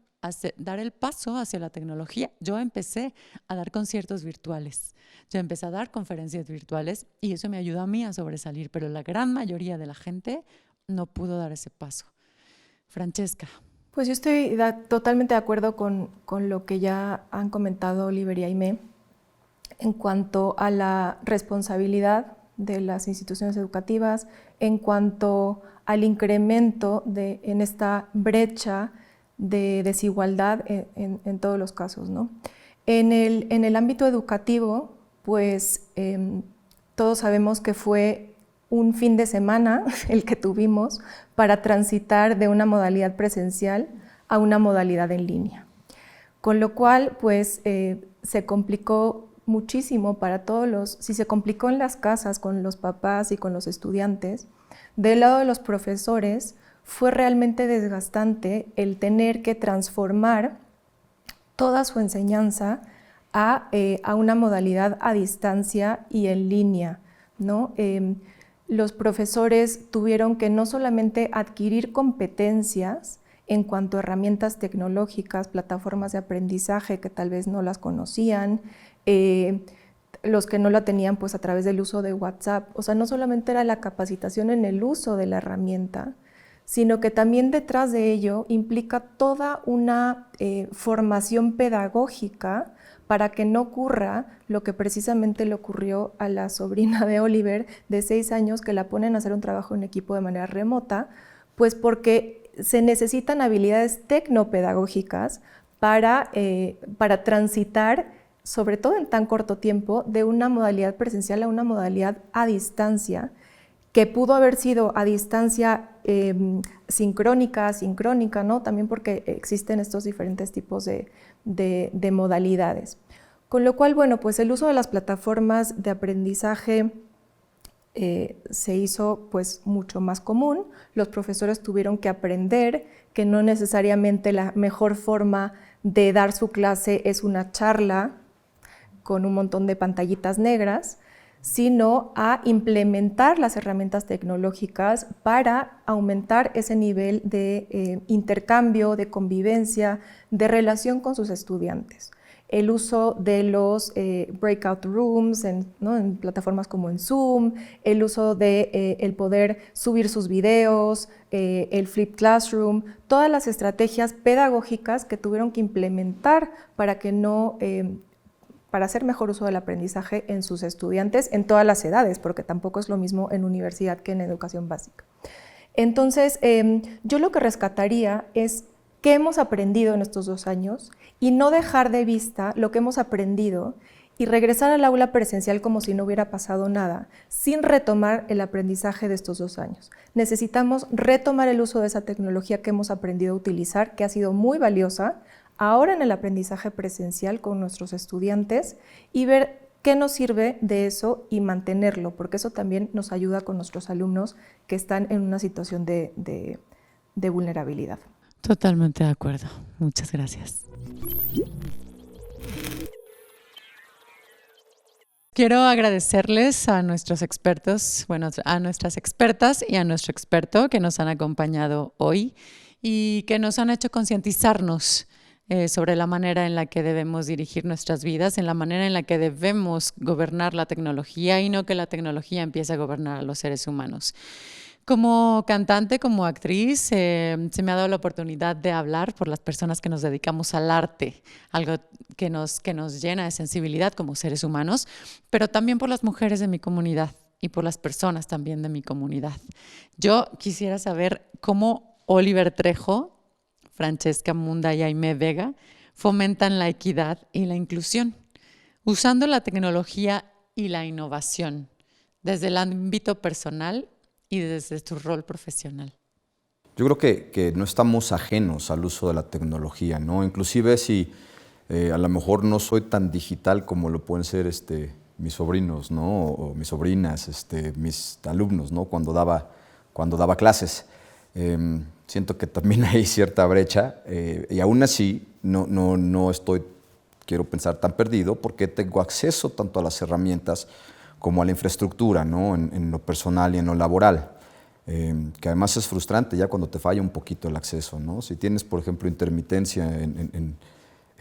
dar el paso hacia la tecnología. Yo empecé a dar conciertos virtuales, yo empecé a dar conferencias virtuales y eso me ayudó a mí a sobresalir, pero la gran mayoría de la gente no pudo dar ese paso. Francesca. Pues yo estoy totalmente de acuerdo con lo que ya han comentado Oliver y Aimee en cuanto a la responsabilidad de las instituciones educativas, en cuanto al incremento en esta brecha de desigualdad en todos los casos, ¿no? En el ámbito educativo, pues todos sabemos que fue un fin de semana el que tuvimos para transitar de una modalidad presencial a una modalidad en línea. Con lo cual, pues se complicó muchísimo para si se complicó en las casas con los papás y con los estudiantes, del lado de los profesores, fue realmente desgastante el tener que transformar toda su enseñanza a una modalidad a distancia y en línea, ¿no? Los profesores tuvieron que no solamente adquirir competencias en cuanto a herramientas tecnológicas, plataformas de aprendizaje que tal vez no las conocían, los que no la tenían pues a través del uso de WhatsApp, o sea, no solamente era la capacitación en el uso de la herramienta, sino que también detrás de ello implica toda una formación pedagógica para que no ocurra lo que precisamente le ocurrió a la sobrina de Oliver de 6 años, que la ponen a hacer un trabajo en equipo de manera remota, pues porque se necesitan habilidades tecnopedagógicas para transitar, sobre todo en tan corto tiempo, de una modalidad presencial a una modalidad a distancia, que pudo haber sido a distancia sincrónica, ¿no? También porque existen estos diferentes tipos de modalidades. Con lo cual, bueno, pues el uso de las plataformas de aprendizaje se hizo pues mucho más común. Los profesores tuvieron que aprender que no necesariamente la mejor forma de dar su clase es una charla con un montón de pantallitas negras, sino a implementar las herramientas tecnológicas para aumentar ese nivel de intercambio, de convivencia, de relación con sus estudiantes. el uso de los breakout rooms en plataformas como en Zoom, el uso de el poder subir sus videos, el Flip Classroom, todas las estrategias pedagógicas que tuvieron que implementar para hacer mejor uso del aprendizaje en sus estudiantes en todas las edades, porque tampoco es lo mismo en universidad que en educación básica. Entonces, yo lo que rescataría es qué hemos aprendido en estos 2 años y no dejar de vista lo que hemos aprendido y regresar al aula presencial como si no hubiera pasado nada, sin retomar el aprendizaje de estos 2 años. Necesitamos retomar el uso de esa tecnología que hemos aprendido a utilizar, que ha sido muy valiosa, ahora en el aprendizaje presencial con nuestros estudiantes, y ver qué nos sirve de eso y mantenerlo, porque eso también nos ayuda con nuestros alumnos que están en una situación de vulnerabilidad. Totalmente de acuerdo. Muchas gracias. Quiero agradecerles a nuestros expertos, bueno, a nuestras expertas y a nuestro experto que nos han acompañado hoy y que nos han hecho concientizarnos sobre la manera en la que debemos dirigir nuestras vidas, en la manera en la que debemos gobernar la tecnología y no que la tecnología empiece a gobernar a los seres humanos. Como cantante, como actriz, se me ha dado la oportunidad de hablar por las personas que nos dedicamos al arte, algo que nos llena de sensibilidad como seres humanos, pero también por las mujeres de mi comunidad y por las personas también de mi comunidad. Yo quisiera saber cómo Oliver Trejo, Francesca Munda y Aimé Vega fomentan la equidad y la inclusión, usando la tecnología y la innovación desde el ámbito personal y desde tu rol profesional. Yo creo que no estamos ajenos al uso de la tecnología, ¿no? Inclusive si a lo mejor no soy tan digital como lo pueden ser mis sobrinos, ¿no? O mis sobrinas, mis alumnos, ¿no? Cuando daba clases. Siento que también hay cierta brecha y aún así no estoy, quiero pensar, tan perdido porque tengo acceso tanto a las herramientas como a la infraestructura, ¿no? En lo personal y en lo laboral, que además es frustrante ya cuando te falla un poquito el acceso, ¿no? Si tienes, por ejemplo, intermitencia en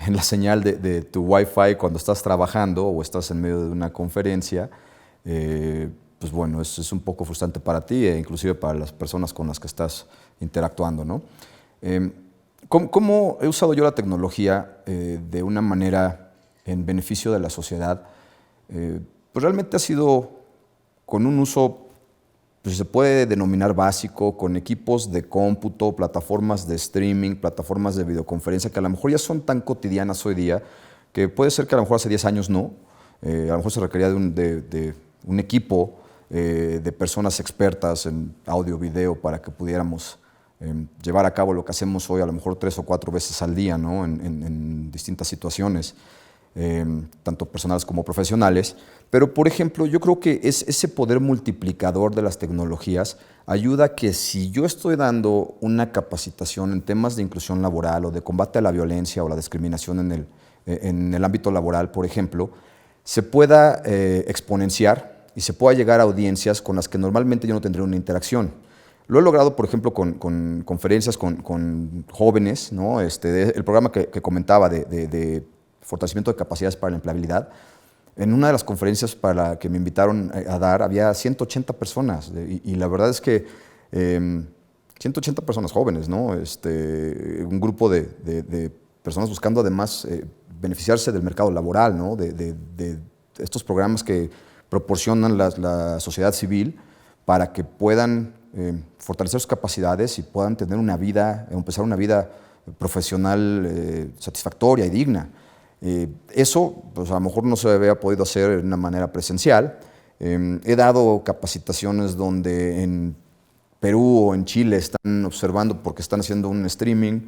la señal de tu Wi-Fi cuando estás trabajando o estás en medio de una conferencia, pues bueno, es un poco frustrante para ti e inclusive para las personas con las que estás interactuando, ¿no? ¿Cómo he usado yo la tecnología de una manera en beneficio de la sociedad? Pues realmente ha sido con un uso, pues se puede denominar básico, con equipos de cómputo, plataformas de streaming, plataformas de videoconferencia, que a lo mejor ya son tan cotidianas hoy día, que puede ser que a lo mejor hace 10 años no, a lo mejor se requería de un equipo de personas expertas en audio, video, para que pudiéramos llevar a cabo lo que hacemos hoy a lo mejor 3 o 4 veces al día, ¿no? en distintas situaciones, tanto personales como profesionales. Pero, por ejemplo, yo creo que ese poder multiplicador de las tecnologías ayuda a que si yo estoy dando una capacitación en temas de inclusión laboral o de combate a la violencia o la discriminación en el ámbito laboral, por ejemplo, se pueda exponenciar y se pueda llegar a audiencias con las que normalmente yo no tendría una interacción. Lo he logrado, por ejemplo, con conferencias con jóvenes, ¿no? El programa que comentaba de fortalecimiento de capacidades para la empleabilidad. En una de las conferencias para la que me invitaron a dar había 180 personas y la verdad es que 180 personas jóvenes, ¿no? Un grupo de personas buscando además beneficiarse del mercado laboral, ¿no? de estos programas que proporcionan la sociedad civil para que puedan fortalecer sus capacidades y puedan tener empezar una vida profesional satisfactoria y digna. Eso, pues a lo mejor no se había podido hacer de una manera presencial. He dado capacitaciones donde en Perú o en Chile están observando porque están haciendo un streaming.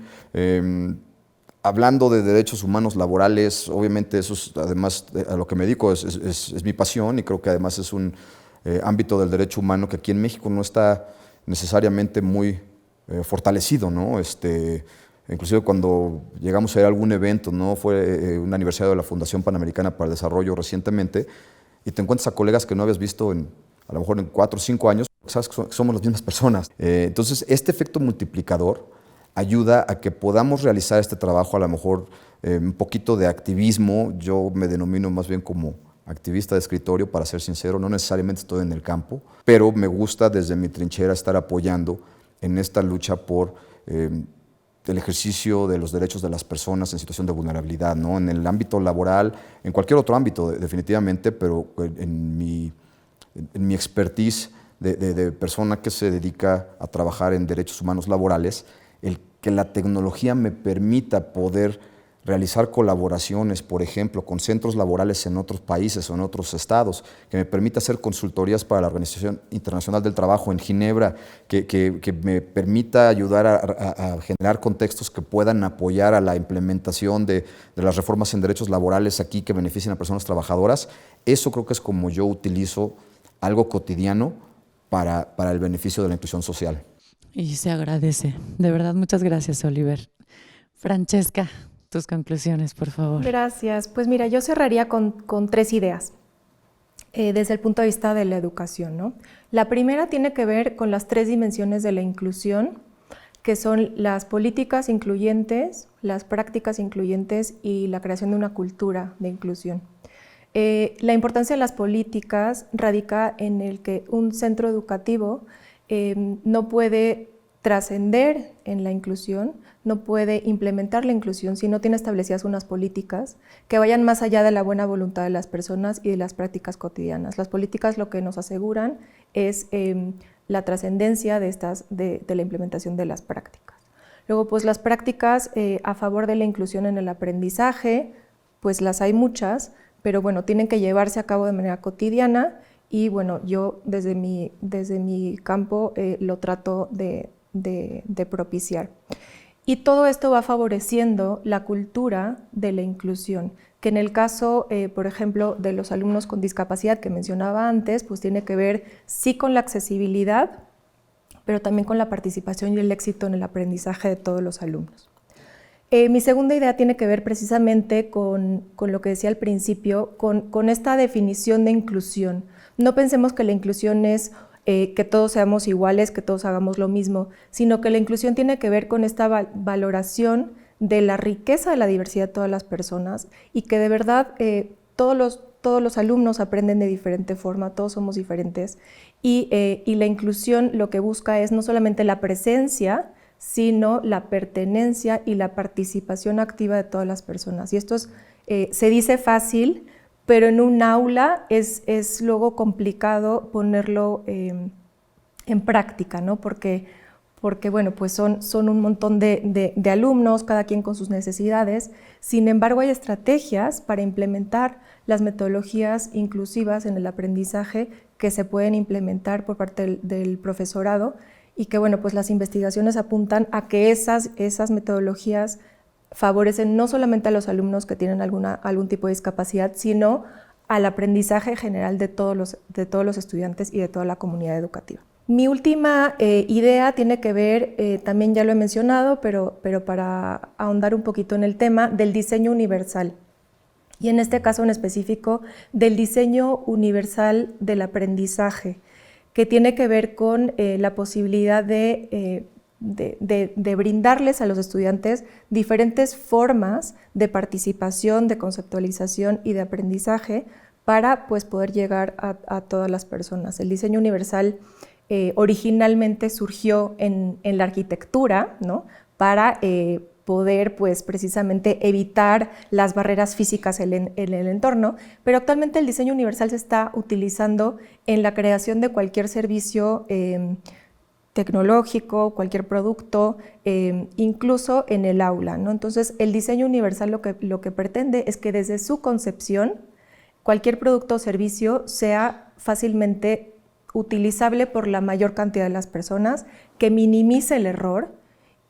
Hablando de derechos humanos laborales, obviamente eso es, además a lo que me dedico, es mi pasión y creo que además es un ámbito del derecho humano que aquí en México no está necesariamente muy fortalecido, ¿no? Inclusive cuando llegamos a ir a algún evento, ¿no? Fue un aniversario de la Fundación Panamericana para el Desarrollo recientemente, y te encuentras a colegas que no habías visto a lo mejor en 4 o 5 años, sabes que somos las mismas personas. Entonces, este efecto multiplicador ayuda a que podamos realizar este trabajo, a lo mejor un poquito de activismo. Yo me denomino más bien como activista de escritorio, para ser sincero, no necesariamente estoy en el campo, pero me gusta desde mi trinchera estar apoyando en esta lucha por el ejercicio de los derechos de las personas en situación de vulnerabilidad, ¿no? En el ámbito laboral, en cualquier otro ámbito definitivamente, pero en mi expertise de persona que se dedica a trabajar en derechos humanos laborales, el que la tecnología me permita poder realizar colaboraciones, por ejemplo, con centros laborales en otros países o en otros estados, que me permita hacer consultorías para la Organización Internacional del Trabajo en Ginebra, que me permita ayudar a generar contextos que puedan apoyar a la implementación de las reformas en derechos laborales aquí que beneficien a personas trabajadoras. Eso creo que es como yo utilizo algo cotidiano para el beneficio de la inclusión social. Y se agradece. De verdad, muchas gracias, Oliver. Francesca, tus conclusiones, por favor. Gracias. Pues mira, yo cerraría con 3 ideas desde el punto de vista de la educación, ¿no? La primera tiene que ver con las 3 dimensiones de la inclusión, que son las políticas incluyentes, las prácticas incluyentes y la creación de una cultura de inclusión. La importancia de las políticas radica en el que un centro educativo no puede trascender en la inclusión, no puede implementar la inclusión si no tiene establecidas unas políticas que vayan más allá de la buena voluntad de las personas y de las prácticas cotidianas. Las políticas lo que nos aseguran es la trascendencia de la implementación de las prácticas. Luego, pues las prácticas a favor de la inclusión en el aprendizaje, pues las hay muchas, pero bueno, tienen que llevarse a cabo de manera cotidiana y bueno, yo desde mi campo lo trato de propiciar. Y todo esto va favoreciendo la cultura de la inclusión, que en el caso, por ejemplo, de los alumnos con discapacidad que mencionaba antes, pues tiene que ver sí con la accesibilidad, pero también con la participación y el éxito en el aprendizaje de todos los alumnos. Mi segunda idea tiene que ver precisamente con lo que decía al principio, con esta definición de inclusión. No pensemos que la inclusión es que todos seamos iguales, que todos hagamos lo mismo, sino que la inclusión tiene que ver con esta valoración de la riqueza de la diversidad de todas las personas y que de verdad todos los alumnos aprenden de diferente forma, todos somos diferentes y la inclusión lo que busca es no solamente la presencia, sino la pertenencia y la participación activa de todas las personas. Y esto se dice fácil, pero en un aula es luego complicado ponerlo en práctica, ¿no? Porque bueno, pues son un montón de alumnos, cada quien con sus necesidades. Sin embargo, hay estrategias para implementar las metodologías inclusivas en el aprendizaje que se pueden implementar por parte del profesorado y que, bueno, pues las investigaciones apuntan a que esas metodologías favorecen no solamente a los alumnos que tienen algún tipo de discapacidad, sino al aprendizaje general de todos los estudiantes y de toda la comunidad educativa. Mi última idea tiene que ver, también ya lo he mencionado, pero para ahondar un poquito en el tema, del diseño universal. Y en este caso en específico, del diseño universal del aprendizaje, que tiene que ver con la posibilidad de brindarles a los estudiantes diferentes formas de participación, de conceptualización y de aprendizaje para pues, poder llegar a todas las personas. El diseño universal originalmente surgió en la arquitectura, ¿no? Para poder pues, precisamente evitar las barreras físicas en el entorno, pero actualmente el diseño universal se está utilizando en la creación de cualquier servicio tecnológico, cualquier producto, incluso en el aula, ¿no? Entonces, el diseño universal lo que pretende es que desde su concepción, cualquier producto o servicio sea fácilmente utilizable por la mayor cantidad de las personas, que minimice el error.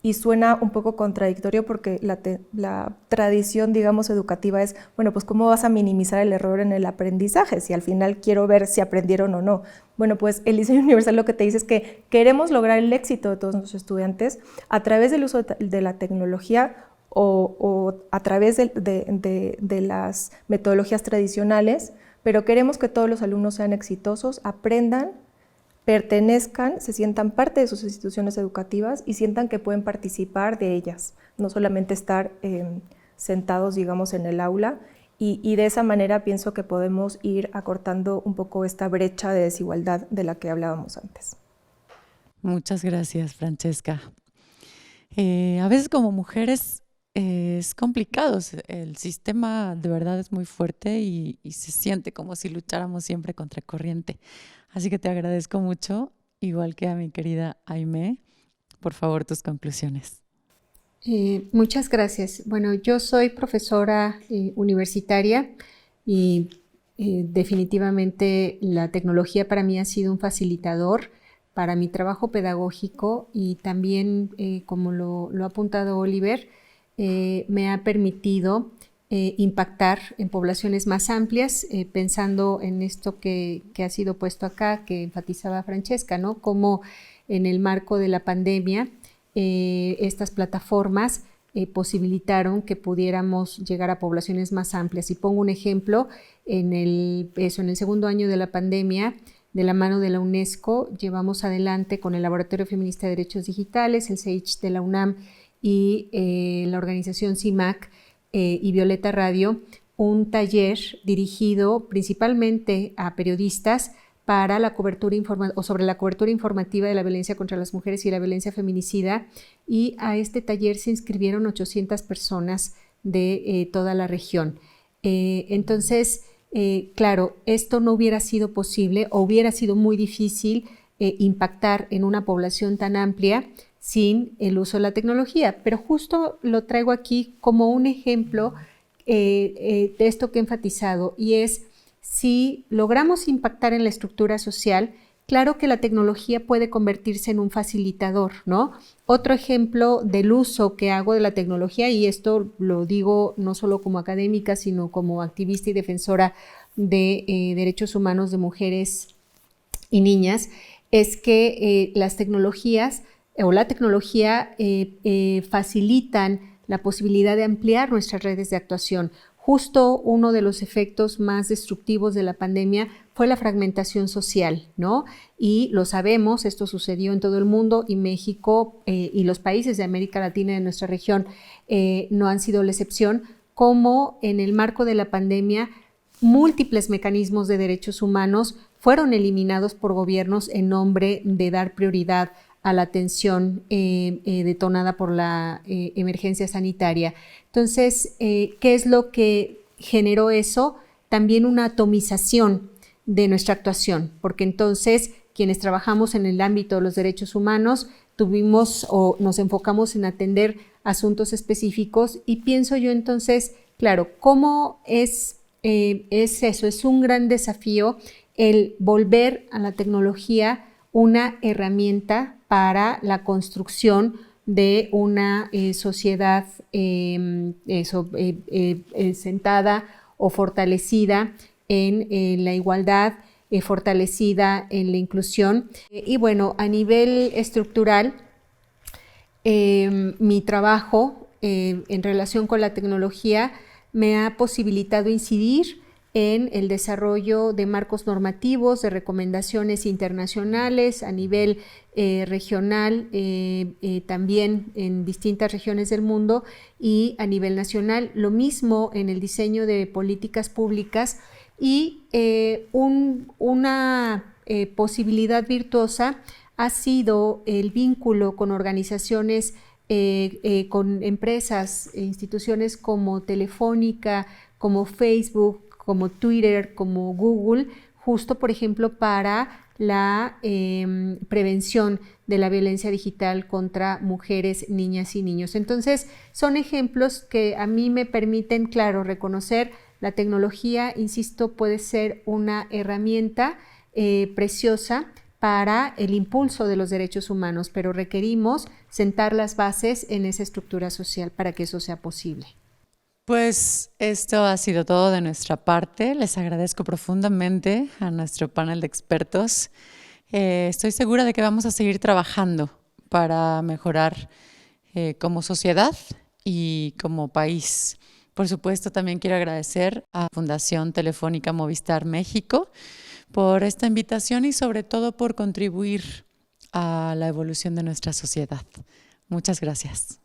Y suena un poco contradictorio porque la tradición, digamos, educativa es, bueno, pues ¿cómo vas a minimizar el error en el aprendizaje? Si al final quiero ver si aprendieron o no. Bueno, pues el diseño universal lo que te dice es que queremos lograr el éxito de todos nuestros estudiantes a través del uso de la tecnología o a través de las metodologías tradicionales, pero queremos que todos los alumnos sean exitosos, aprendan, pertenezcan, se sientan parte de sus instituciones educativas y sientan que pueden participar de ellas, no solamente estar sentados, digamos, en el aula. Y de esa manera pienso que podemos ir acortando un poco esta brecha de desigualdad de la que hablábamos antes. Muchas gracias, Francesca. A veces como mujeres es complicado, el sistema de verdad es muy fuerte y se siente como si lucháramos siempre contra corriente. Así que te agradezco mucho, igual que a mi querida Aimee. Por favor, tus conclusiones. Muchas gracias. Bueno, yo soy profesora universitaria y definitivamente la tecnología para mí ha sido un facilitador para mi trabajo pedagógico y también, como lo ha apuntado Oliver, me ha permitido impactar en poblaciones más amplias, pensando en esto que ha sido puesto acá, que enfatizaba Francesca, ¿no? Como en el marco de la pandemia, estas plataformas posibilitaron que pudiéramos llegar a poblaciones más amplias. Y pongo un ejemplo, en el segundo año de la pandemia, de la mano de la UNESCO, llevamos adelante con el Laboratorio Feminista de Derechos Digitales, el CEICH de la UNAM y la organización CIMAC y Violeta Radio, un taller dirigido principalmente a periodistas para la cobertura sobre la cobertura informativa de la violencia contra las mujeres y la violencia feminicida, y a este taller se inscribieron 800 personas de toda la región. Entonces, claro, esto no hubiera sido posible o hubiera sido muy difícil impactar en una población tan amplia sin el uso de la tecnología, pero justo lo traigo aquí como un ejemplo de esto que he enfatizado, y es: si logramos impactar en la estructura social, claro que la tecnología puede convertirse en un facilitador, ¿no? Otro ejemplo del uso que hago de la tecnología, y esto lo digo no solo como académica, sino como activista y defensora de derechos humanos de mujeres y niñas, es que las tecnologías o la tecnología facilitan la posibilidad de ampliar nuestras redes de actuación. Justo uno de los efectos más destructivos de la pandemia fue la fragmentación social, ¿no? Y lo sabemos, esto sucedió en todo el mundo, y México y los países de América Latina, de nuestra región, no han sido la excepción, como en el marco de la pandemia múltiples mecanismos de derechos humanos fueron eliminados por gobiernos en nombre de dar prioridad a la atención detonada por la emergencia sanitaria. Entonces, ¿qué es lo que generó eso? También una atomización de nuestra actuación, porque entonces quienes trabajamos en el ámbito de los derechos humanos tuvimos o nos enfocamos en atender asuntos específicos, y pienso yo entonces, claro, ¿cómo es eso? Es un gran desafío el volver a la tecnología una herramienta para la construcción de una sociedad sentada o fortalecida en la igualdad, fortalecida en la inclusión. Y bueno, a nivel estructural, mi trabajo en relación con la tecnología me ha posibilitado incidir en el desarrollo de marcos normativos, de recomendaciones internacionales a nivel regional, también en distintas regiones del mundo, y a nivel nacional. Lo mismo en el diseño de políticas públicas, y una posibilidad virtuosa ha sido el vínculo con organizaciones, con empresas e instituciones como Telefónica, como Facebook, como Twitter, como Google, justo, por ejemplo, para la prevención de la violencia digital contra mujeres, niñas y niños. Entonces, son ejemplos que a mí me permiten, claro, reconocer la tecnología, insisto, puede ser una herramienta preciosa para el impulso de los derechos humanos, pero requerimos sentar las bases en esa estructura social para que eso sea posible. Pues esto ha sido todo de nuestra parte. Les agradezco profundamente a nuestro panel de expertos. Estoy segura de que vamos a seguir trabajando para mejorar como sociedad y como país, Por supuesto, también quiero agradecer a Fundación Telefónica Movistar México por esta invitación y sobre todo por contribuir a la evolución de nuestra sociedad. Muchas gracias.